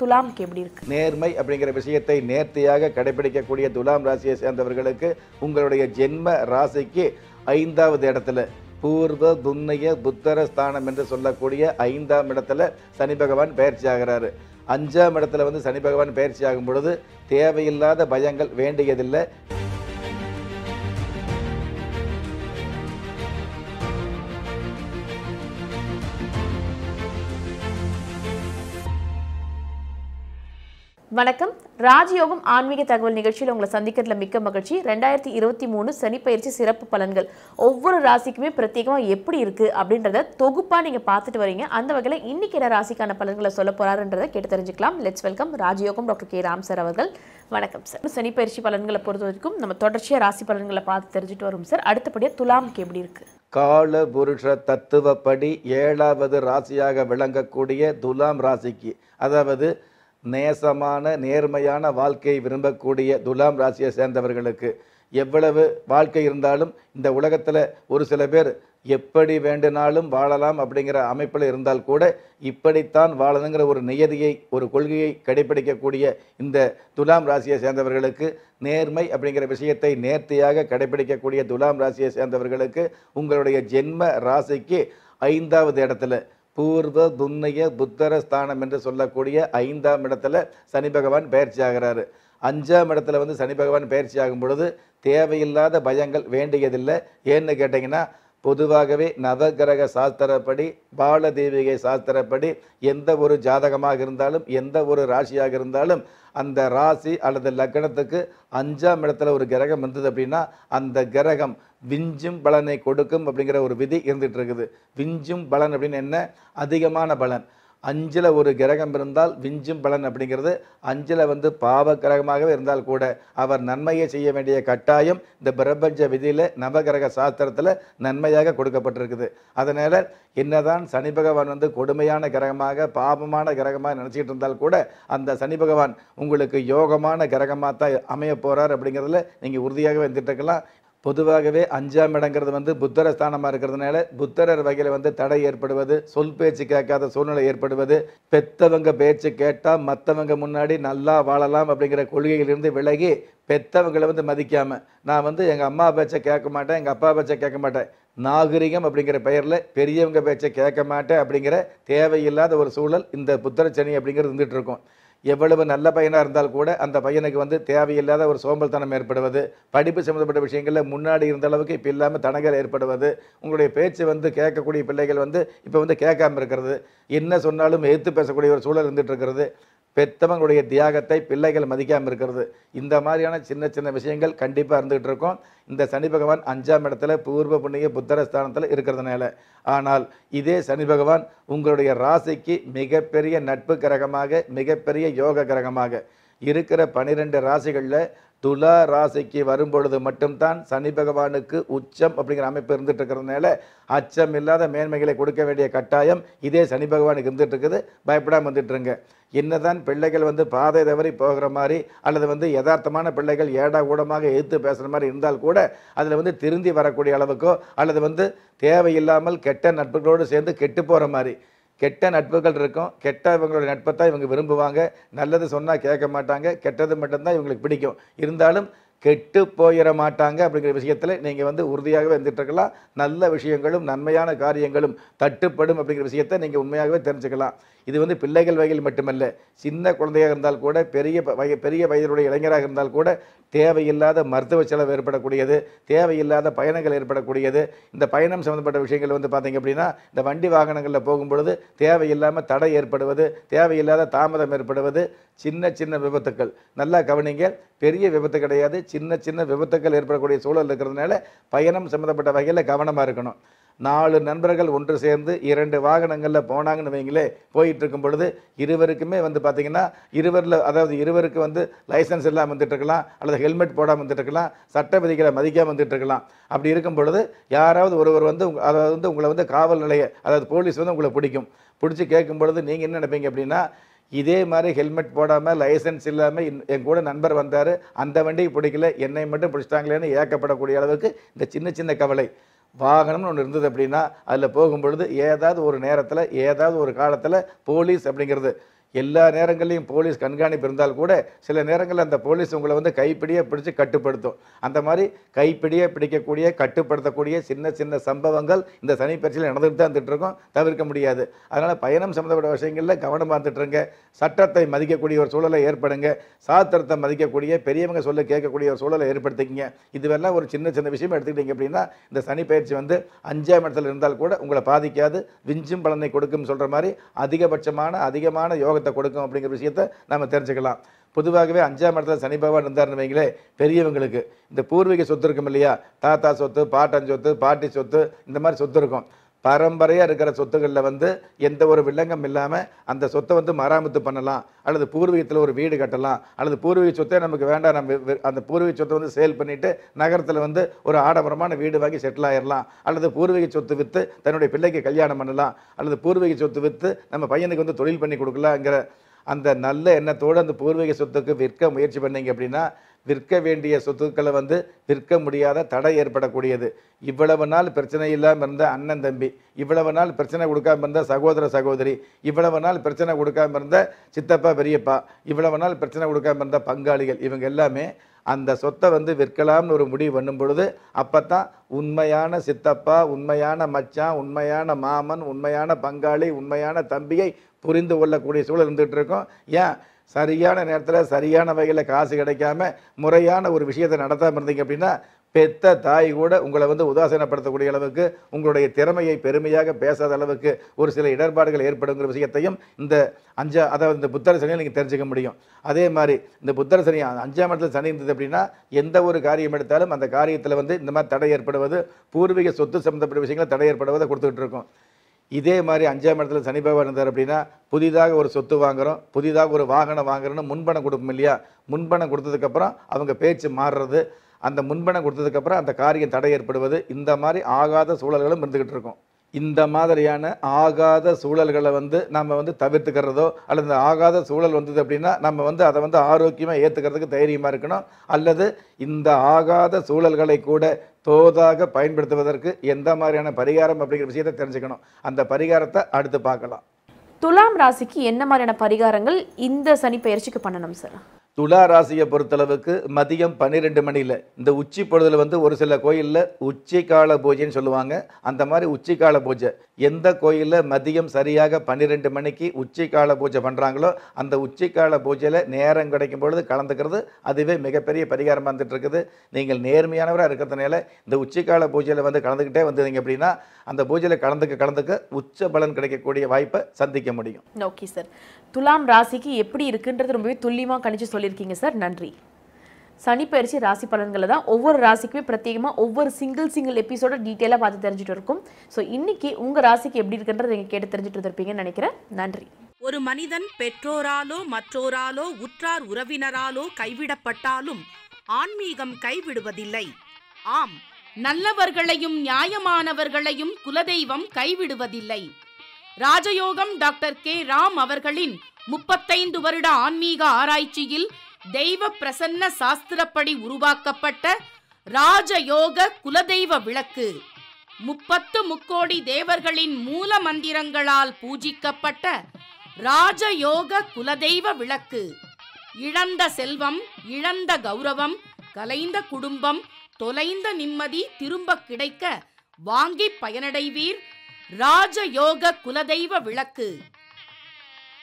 துலாம்க்கு எப்படி இருக்கு? நேர்மை அப்படிங்கிற விஷயத்தை நேர்த்தியாக கடைபிடிக்கக்கூடிய துலாம் ராசியை சேர்ந்தவர்களுக்கு உங்களுடைய ஜென்ம ராசிக்கு 5வது இடத்துல பூர்வ புண்ணிய புத்தர ஸ்தானம் என்று சொல்லக்கூடிய 5ஆம் இடத்துல சனி பகவான் பயிற்சி ஆகிறாரு. 5ஆம் இடத்துல வந்து சனி பகவான் பயிற்சி ஆகும் பொழுது தேவையில்லாத பயங்கள் வேண்டியதில்லை. வணக்கம். ராஜயோகம் ஆன்மீக தகவல் நிகழ்ச்சியில் உங்களை சந்திக்கிறதுல மிக்க மகிழ்ச்சி. 2023 சனி பயிற்சி சிறப்பு பலன்கள் ஒவ்வொரு ராசிக்குமே பிரத்யேகமாக எப்படி இருக்கு அப்படின்றத தொகுப்பா நீங்க பார்த்துட்டு வரீங்க. அந்த வகையில் இன்னைக்கு என்ன ராசிக்கான பலன்களை சொல்ல போறாருன்றதை கேட்டு தெரிஞ்சுக்கலாம். லெட்ஸ் வெல்கம் ராஜயோகம் டாக்டர் கே ராம் சார் அவர்கள். வணக்கம் சார். சனி பயிற்சி பலன்களை பொறுத்த வரைக்கும் நம்ம தொடர்ச்சியாக ராசி பலன்களை பார்த்து தெரிஞ்சுட்டு வரும் சார். அடுத்தபடியாக துலாம்க்கு எப்படி இருக்கு? கால புருஷ தத்துவப்படி 7வது ராசியாக விளங்கக்கூடிய துலாம் ராசிக்கு, அதாவது நேசமான நேர்மையான வாழ்க்கையை விரும்பக்கூடிய துலாம் ராசியை சேர்ந்தவர்களுக்கு எவ்வளவு வாழ்க்கை இருந்தாலும் இந்த உலகத்தில் ஒரு சில பேர் எப்படி வேண்டுனாலும் வாழலாம் அப்படிங்கிற அமைப்பில் இருந்தால் கூட இப்படித்தான் வாழணுங்கிற ஒரு நியதியை, ஒரு கொள்கையை கடைபிடிக்கக்கூடிய இந்த துலாம் ராசியை சேர்ந்தவர்களுக்கு, நேர்மை அப்படிங்கிற விஷயத்தை நேர்த்தியாக கடைபிடிக்கக்கூடிய துலாம் ராசியை சேர்ந்தவர்களுக்கு உங்களுடைய ஜென்ம ராசிக்கு 5வது இடத்துல பூர்வ புண்ணிய புத்தர ஸ்தானம் என்று சொல்லக்கூடிய 5ஆம் இடத்துல சனி பகவான் பயிற்சி ஆகிறாரு. 5ஆம் இடத்துல வந்து சனி பகவான் பயிற்சி ஆகும் பொழுது தேவையில்லாத பயங்கள் வேண்டியதில்லை. ஏன்னு கேட்டிங்கன்னா, பொதுவாகவே நவகிரக சாஸ்திரப்படி, பாலதேவிகை சாஸ்திரப்படி எந்த ஒரு ஜாதகமாக இருந்தாலும், எந்த ஒரு ராசியாக இருந்தாலும், அந்த ராசி அல்லது லக்னத்துக்கு 5ஆம் இடத்துல ஒரு கிரகம் வந்தது அப்படின்னா அந்த கிரகம் விஞ்சும் பலனை கொடுக்கும் அப்படிங்கிற ஒரு விதி இருந்துட்டு இருக்குது. விஞ்சும் பலன் அப்படின்னு என்ன? அதிகமான பலன். 5ல் ஒரு கிரகம் இருந்தால் விஞ்சும் பலன் அப்படிங்கிறது 5ல் வந்து பாவ கிரகமாகவே இருந்தால் கூட அவர் நன்மையை செய்ய வேண்டிய கட்டாயம் இந்த பிரபஞ்ச விதியில் நவகிரக சாஸ்திரத்தில் நன்மையாக கொடுக்கப்பட்டிருக்குது. அதனால் என்னதான் சனி பகவான் வந்து கொடுமையான கிரகமாக, பாவமான கிரகமாக நினச்சிக்கிட்டு இருந்தால் கூட அந்த சனி பகவான் உங்களுக்கு யோகமான கிரகமாக தான் அமைய போகிறார் அப்படிங்கிறதுல நீங்கள் உறுதியாகவே வந்துட்டு இருக்கலாம். பொதுவாகவே 5ஆம் இடங்கிறது வந்து புத்தர ஸ்தானமாக இருக்கிறதுனால புத்தரர் வகையில் வந்து தடை ஏற்படுவது, சொல் பேச்சு கேட்காத சூழ்நிலை ஏற்படுவது, பெத்தவங்க பேச்சு கேட்டால் மற்றவங்க முன்னாடி நல்லா வாழலாம் அப்படிங்கிற கொள்கையிலிருந்து விலகி பெத்தவங்களை வந்து மதிக்காமல், நான் வந்து எங்கள் அம்மா பேச்சை கேட்க மாட்டேன், எங்கள் அப்பா பேச்சை கேட்க மாட்டேன், நாகரிகம் அப்படிங்கிற பெயரில் பெரியவங்க பேச்சை கேட்க மாட்டேன் அப்படிங்கிற தேவையில்லாத ஒரு சூழல் இந்த புத்தர சனி அப்படிங்கிறது இருந்துகிட்டு இருக்கும். எவ்வளவு நல்ல பையனாக இருந்தால் கூட அந்த பையனுக்கு வந்து தேவையில்லாத ஒரு சோம்பல்தனம் ஏற்படுவது, படிப்பு சம்மந்தப்பட்ட விஷயங்களில் முன்னாடி இருந்த அளவுக்கு இப்போ இல்லாமல் தடங்கள் ஏற்படுவது, உங்களுடைய பேச்சு வந்து கேட்கக்கூடிய பிள்ளைகள் வந்து இப்போ வந்து கேட்காமல் இருக்கிறது, என்ன சொன்னாலும் எதிர்த்து பேசக்கூடிய ஒரு சூழல் இருந்துகிட்டு இருக்கிறது, பெற்றவங்களுடைய தியாகத்தை பிள்ளைகள் மதிக்காமல் இருக்கிறது. இந்த மாதிரியான சின்ன சின்ன விஷயங்கள் கண்டிப்பாக இருந்துகிட்டு இருக்கும் இந்த சனி பகவான் 5ஆம் இடத்துல பூர்வ புண்ணிய புத்தர ஸ்தானத்தில் இருக்கிறதுனால. ஆனால் இதே சனி பகவான் உங்களுடைய ராசிக்கு மிகப்பெரிய நட்பு கிரகமாக, மிகப்பெரிய யோக கிரகமாக இருக்கிற 12 ராசிகளில் துலா ராசிக்கு வரும்பொழுது மட்டும்தான் சனி பகவானுக்கு உச்சம் அப்படிங்கிற அமைப்பு இருந்துட்டு இருக்கிறதுனால அச்சம் இல்லாத மேன்மைகளை கொடுக்க வேண்டிய கட்டாயம் இதே சனி பகவானுக்கு இருந்துட்டு இருக்குது. பயப்படாமல் வந்துட்டுருங்க. என்னதான் பிள்ளைகள் வந்து பாதை தவறி போகிற மாதிரி அல்லது வந்து யதார்த்தமான பிள்ளைகள் ஏடா கூடமாக எதிர்த்து பேசுகிற மாதிரி இருந்தால் கூட அதில் வந்து திருந்தி வரக்கூடிய அளவுக்கோ அல்லது வந்து தேவையில்லாமல் கெட்ட நட்புகளோடு சேர்ந்து கெட்டு போகிற மாதிரி கெட்ட நட்புகள் இருக்கும். கெட்டவங்களோட நட்பை தான் இவங்க விரும்புவாங்க. நல்லது சொன்னால் கேட்க மாட்டாங்க, கெட்டது மட்டும்தான் இவங்களுக்கு பிடிக்கும். இருந்தாலும் கெட்டு போயிட மாட்டாங்க அப்படிங்கிற விஷயத்தில் நீங்கள் வந்து உறுதியாகவே இருந்துட்டு இருக்கலாம். நல்ல விஷயங்களும் நன்மையான காரியங்களும் தட்டுப்படும் அப்படிங்கிற விஷயத்தை நீங்கள் உண்மையாகவே தெரிஞ்சுக்கலாம். இது வந்து பிள்ளைகள் வகையில் மட்டுமல்ல, சின்ன குழந்தையாக இருந்தால் கூட, பெரிய வயதுடைய இளைஞராக இருந்தால் கூட தேவையில்லாத மருத்துவ செலவு ஏற்படக்கூடியது, தேவையில்லாத பயணங்கள் ஏற்படக்கூடியது. இந்த பயணம் சம்மந்தப்பட்ட விஷயங்கள் வந்து பார்த்திங்க அப்படின்னா இந்த வண்டி வாகனங்களில் போகும்பொழுது தேவையில்லாமல் தடை ஏற்படுவது, தேவையில்லாத தாமதம் ஏற்படுவது, சின்ன சின்ன விபத்துக்கள். நல்லா கவனிங்க, பெரிய விபத்து கிடையாது, சின்ன சின்ன விபத்துக்கள் ஏற்படக்கூடிய சூழல் இருக்கிறதுனால பயணம் சம்மந்தப்பட்ட வகையில் கவனமாக இருக்கணும். 4 நண்பர்கள் ஒன்று சேர்ந்து 2 வாகனங்களில் போனாங்கன்னு வைங்களே, போயிட்டு இருக்கும் பொழுது இருவருக்குமே வந்து பார்த்திங்கன்னா இருவருக்கு வந்து லைசன்ஸ் இல்லாமல் வந்துட்டு இருக்கலாம், அல்லது ஹெல்மெட் போடாமல் வந்துட்டு இருக்கலாம், சட்ட விதிகளை மதிக்காமல் வந்துட்டு இருக்கலாம். அப்படி இருக்கும் பொழுது யாராவது ஒருவர் வந்து உங்களை வந்து காவல் நிலைய போலீஸ் வந்து உங்களை பிடிச்சி கேட்கும் பொழுது நீங்கள் என்ன நினைப்பீங்க அப்படின்னா, இதே மாதிரி ஹெல்மெட் போடாமல் லைசன்ஸ் இல்லாமல் என் கூட நண்பர் வந்தார், அந்த வண்டியை பிடிக்கல, என்னை மட்டும் பிடிச்சிட்டாங்களேன்னு ஏக்கப்படக்கூடிய அளவுக்கு இந்த சின்ன சின்ன கவலை. வாகனம்னு ஒன்று இருந்தது அப்படின்னா அதில் போகும்பொழுது ஏதாவது ஒரு நேரத்தில் ஏதாவது ஒரு காலத்தில் போலீஸ் அப்படிங்கிறது எல்லா நேரங்களையும் போலீஸ் கண்காணிப்பு இருந்தால் கூட சில நேரங்களில் அந்த போலீஸ் உங்களை வந்து கைப்பிடியே பிடிச்சு கட்டுப்படுத்தும். அந்த மாதிரி கைப்பிடியே பிடிக்கக்கூடிய கட்டுப்படுத்தக்கூடிய சின்ன சின்ன சம்பவங்கள் இந்த சனிப்பெயர்ச்சியில் நடந்துட்டு தான் இருந்துட்டு இருக்கும், தவிர்க்க முடியாது. அதனால் பயணம் சம்மந்தப்பட்ட விஷயங்களில் கவனமாக இருந்துட்டுருங்க. சட்டத்தை மதிக்கக்கூடிய ஒரு சூழலை ஏற்படுங்க. சாஸ்திரத்தை மதிக்கக்கூடிய பெரியவங்க சொல்ல கேட்கக்கூடிய ஒரு சூழலை ஏற்படுத்திக்கிங்க. இதுவெல்லாம் ஒரு சின்ன சின்ன விஷயம் எடுத்துக்கிட்டீங்க அப்படின்னா இந்த சனிப்பெயர்ச்சி வந்து 5ஆம் இடத்துல இருந்தால் கூட உங்களை பாதிக்காது, விஞ்சும் பலனை கொடுக்கும் சொல்கிற மாதிரி அதிகமான யோகத்தை கொடுக்கும் அப்படிங்கிற விஷயத்தை நம்ம தெரிஞ்சுக்கலாம். பொதுவாகவே 5ஆம் இடத்துல சனி பகவான் இருந்தாருன்னு வைங்களே, பெரியவங்களுக்கு இந்த பூர்வீக சொத்து இருக்கும் இல்லையா, தாத்தா சொத்து, பாட்டன் சொத்து, பாட்டி சொத்து, இந்த மாதிரி சொத்து இருக்கும். பரம்பரையாக இருக்கிற சொத்துக்களில் வந்து எந்த ஒரு வில்லங்கம் இல்லாமல் அந்த சொத்தை வந்து மராமத்து பண்ணலாம், அல்லது பூர்வீகத்தில் ஒரு வீடு கட்டலாம், அல்லது பூர்வீக சொத்தே நமக்கு வேண்டாம், நம்ம அந்த பூர்வீக சொத்தை வந்து சேல் பண்ணிவிட்டு நகரத்தில் வந்து ஒரு ஆடம்பரமான வீடு வாங்கி செட்டில் ஆயிடலாம், அல்லது பூர்வீக சொத்து விற்று தன்னுடைய பிள்ளைக்கு கல்யாணம் பண்ணலாம், அல்லது பூர்வீக சொத்து விற்று நம்ம பையனுக்கு வந்து தொழில் பண்ணி கொடுக்கலாங்கிற அந்த நல்ல எண்ணத்தோடு அந்த பூர்வீக சொத்துக்கு விற்க முயற்சி பண்ணீங்க அப்படின்னா விற்க வேண்டிய சொத்துக்களை வந்து விற்க முடியாத தடை ஏற்படக்கூடியது. இவ்வளவு நாள் பிரச்சனை இல்லாமல் இருந்த அண்ணன் தம்பி, இவ்வளவு நாள் பிரச்சனை கொடுக்காம இருந்த சகோதர சகோதரி, இவ்வளவு நாள் பிரச்சனை கொடுக்காம இருந்த சித்தப்பா பெரியப்பா, இவ்வளவு நாள் பிரச்சனை கொடுக்காம இருந்த பங்காளிகள், இவங்க எல்லாமே அந்த சொத்தை வந்து விற்கலாம்னு ஒரு முடிவு பண்ணும் பொழுது அப்போ தான் உண்மையான சித்தப்பா, உண்மையான மச்சான், உண்மையான மாமன், உண்மையான பங்காளி, உண்மையான தம்பியை புரிந்து கொள்ளக்கூடிய சூழல் இருந்துகிட்டு இருக்கோம். ஏன் சரியான நேரத்தில் சரியான வகையில் காசு கிடைக்காம முறையான ஒரு விஷயத்தை நடத்தாமல் இருந்தீங்க அப்படின்னா பெத்த தாய் கூட உங்களை வந்து உதாசீனப்படுத்தக்கூடிய அளவுக்கு, உங்களுடைய திறமையை பெருமையாக பேசாத அளவுக்கு ஒரு சில இடர்பாடுகள் ஏற்படுங்கிற விஷயத்தையும் இந்த அதாவது இந்த புத்தர சனியை நீங்கள் தெரிஞ்சுக்க முடியும். அதே மாதிரி இந்த புத்தர சனி 5ஆம் இடத்துல சனி இருந்தது அப்படின்னா எந்த ஒரு காரியம் எடுத்தாலும் அந்த காரியத்தில் வந்து இந்த மாதிரி தடை ஏற்படுவது, பூர்வீக சொத்து சம்மந்தப்பட்ட விஷயங்களை தடை ஏற்படுவதை கொடுத்துக்கிட்டு இருக்கோம். இதே மாதிரி 5ஆம் இடத்துல சனி பகவான் இருந்தார் அப்படின்னா புதிதாக ஒரு சொத்து வாங்குகிறோம், புதிதாக ஒரு வாகனம் வாங்குறோன்னு முன்பணம் கொடுப்போம் இல்லையா, முன்பணம் கொடுத்ததுக்கப்புறம் அவங்க பேச்சு மாறுறது, அந்த முன்பணம் கொடுத்ததுக்கப்புறம் அந்த காரியம் தடை ஏற்படுவது, இந்த மாதிரி ஆகாத சூழல்களும் இருந்துக்கிட்டு இருக்கும். இந்த மாதிரியான ஆகாத சூழல்களை வந்து நம்ம வந்து தவிர்த்துக்கிறதோ, அல்லது இந்த ஆகாத சூழல் வந்தது அப்படின்னா நம்ம வந்து அதை வந்து ஆரோக்கியமாக ஏற்றுக்கிறதுக்கு தைரியமாக இருக்கணும். அல்லது இந்த ஆகாத சூழல்களை கூட தோதாக பயன்படுத்துவதற்கு எந்த மாதிரியான பரிகாரம் அப்படிங்கிற விஷயத்தை தெரிஞ்சுக்கணும். அந்த பரிகாரத்தை அடுத்து பார்க்கலாம். துலாம் ராசிக்கு என்ன மாதிரியான பரிகாரங்கள் இந்த சனி பெயர்ச்சிக்கு பண்ணணும் சார்? துலா ராசியை பொறுத்தளவுக்கு மதியம் 12 மணியில் இந்த உச்சி பொழுதுல வந்து ஒரு சில கோயிலில் உச்சிக்கால பூஜைன்னு சொல்லுவாங்க. அந்த மாதிரி உச்சிக்கால பூஜை எந்த கோயிலில் மதியம் சரியாக 12 மணிக்கு உச்சிக்கால பூஜை பண்ணுறாங்களோ அந்த உச்சிக்கால பூஜையில் நேரம் கிடைக்கும் பொழுது கலந்துக்கிறது அதுவே மிகப்பெரிய பரிகாரமாக வந்துட்டு இருக்குது. நீங்கள் நேர்மையானவராக இருக்கிறதுனால இந்த உச்சிக்கால பூஜையில் வந்து கலந்துக்கிட்டே வந்தீங்க அப்படின்னா அந்த பூஜையில் கலந்துக்க உச்ச பலன் கிடைக்கக்கூடிய வாய்ப்பை சந்திக்க முடியும். ஓகே சார், துலாம் ராசிக்கு எப்படி இருக்குன்றது ரொம்பவே துல்லியமாக கணிச்சு சொல்லியிருக்கீங்க சார், நன்றி. சனி பயிற்சி ராசி பலன்களை தான் ஒவ்வொரு ராசிக்குமே பிரத்யேகமாக ஒவ்வொரு சிங்கிள் எபிசோட டீட்டெயிலாக பார்த்து தெரிஞ்சுட்டு இருக்கும். ஸோ இன்னைக்கு உங்கள் ராசிக்கு எப்படி இருக்குன்றது நீங்கள் கேட்டு தெரிஞ்சுட்டு இருப்பீங்கன்னு நினைக்கிறேன். நன்றி. ஒரு மனிதன் பெற்றோராலோ மற்றோராலோ உற்றார் உறவினராலோ கைவிடப்பட்டாலும் ஆன்மீகம் கைவிடுவதில்லை. ஆம், நல்லவர்களையும் நியாயமானவர்களையும் குலதெய்வம் கைவிடுவதில்லை. ராஜயோகம் டாக்டர் கே ராம் அவர்களின் 35 வருட ஆன்மீக ஆராய்ச்சியில் தெய்வ பிரசன்ன சாஸ்திரப்படி உருவாக்கப்பட்ட ராஜயோக குலதெய்வ விளக்கு 30 முக்கோடி தேவர்களின் மூல மந்திரங்களால் பூஜிக்கப்பட்ட ராஜயோக குலதெய்வ விளக்கு. இழந்த செல்வம், இழந்த கௌரவம், கலைந்த குடும்பம், தொலைந்த நிம்மதி திரும்ப கிடைக்க வாங்கி பயனடைவீர். ராஜயோக குலதெய்வ விளக்கு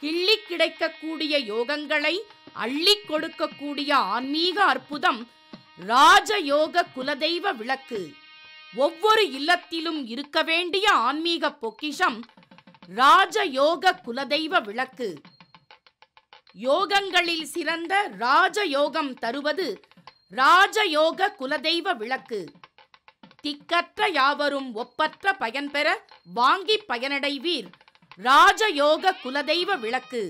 கிள்ளி கிடைக்கக்கூடிய யோகங்களை அள்ளி கொடுக்கக்கூடிய ஆன்மீக அற்புதம் ராஜயோக குலதெய்வ விளக்கு. ஒவ்வொரு இல்லத்திலும் இருக்க வேண்டிய ஆன்மீக பொக்கிஷம் ராஜயோக குலதெய்வ விளக்கு. யோகங்களில் சிறந்த ராஜயோகம் தருவது ராஜயோக குலதெய்வ விளக்கு. திக்கற்ற யாவரும் ஒப்பற்ற பயன்பெற வாங்கி பயனடைவீர். ராஜயோக குலதெய்வ விளக்கு.